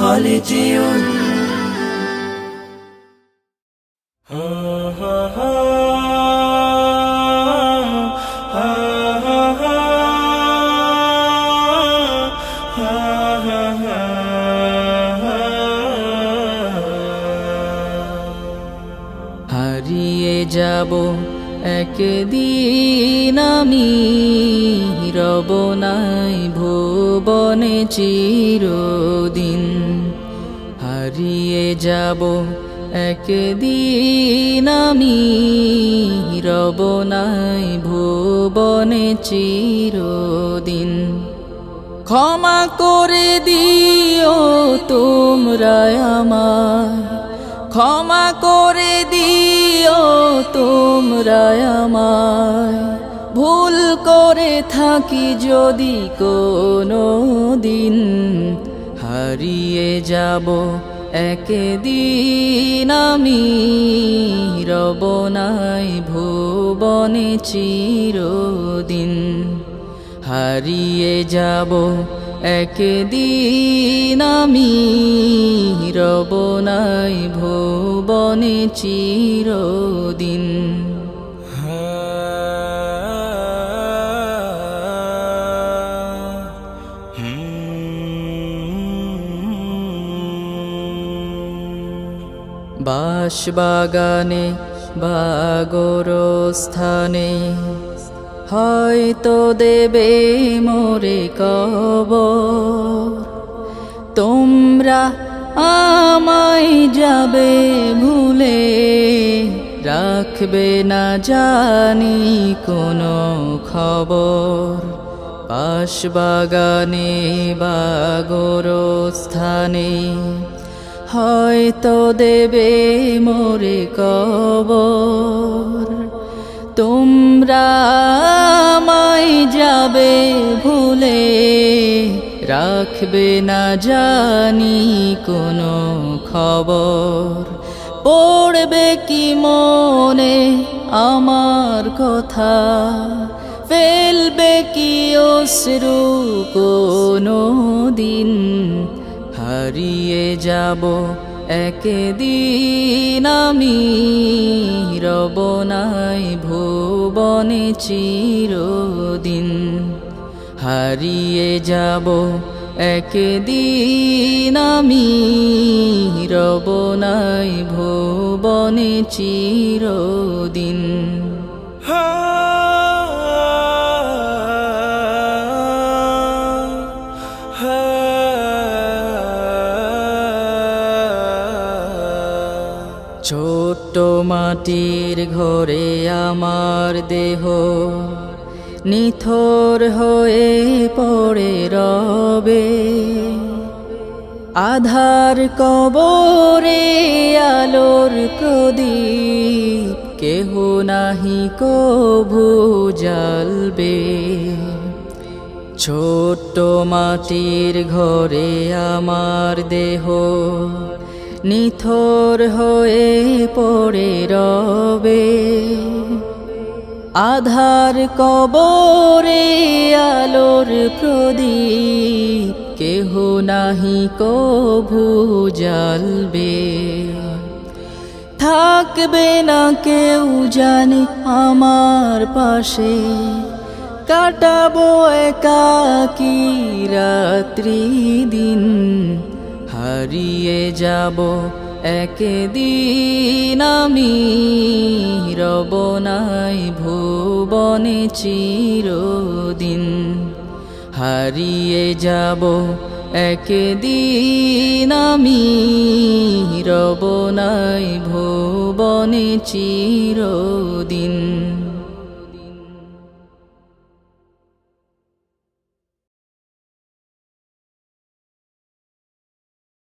خالدون হারিয়ে যাব একদিন আমি, রব নাই ভুবনে চিরদিন। হারিয়ে যাব একদিন আমি, রব নাই ভুবনে চিরদিন। ক্ষমা করে দিও তোমরা আমায়, ক্ষমা করে দিও তোমরা আমায়, ভুল করে থাকি যদি কোনো দিন। হারিয়ে যাব একদিন আমি, রব নাই ভুবনে চিরদিন। হারিয়ে যাব একদিন আমি, রব নাই ভুবনে চিরদিন। বাঁশবাগানে বা গোরস্থানে হয়তো দেবে মোরে কবর। তোমরা আমায় যাবে ভুলে, রাখবে না জানি কোনো খবর। বাঁশবাগানে বা গোরস্থানে হয়তো দেবে মোরে কবর। তোমরা আমায় যাবে ভুলে, রাখবে না জানি কোনো খবর। পড়বে কি মনে আমার কথা, ফেলবে কি অশ্রু কোনো দিন। হারিয়ে যাব একদিন আমি, রব নাই ভুবনে চিরদিন। হারিয়ে যাব একদিন আমি, রব নাই ভুবনে চিরদিন। ছোট্ট মাটির ঘরে আমার দেহ নিথর হয়ে পড়ে রবে। আধার কবরে আলোর প্রদীপ কেহ নাহি কভু জ্বালবে। ছোট্ট মাটির ঘরে আমার দেহ নিথর হয়ে পড়ে রবে। আধার কবরে আলোর প্রদীপ কেহ নাহি কভু জ্বালবে। থাকবে না কেউ জানে আমার পাশে, কাটাবো একাকী রাত্রি দিন। হারিয়ে যাব একদিন আমি, রব নাই ভুবনে চিরদিন। হারিয়ে যাব একদিন আমি, রব নাই ভুবনে চিরদিন।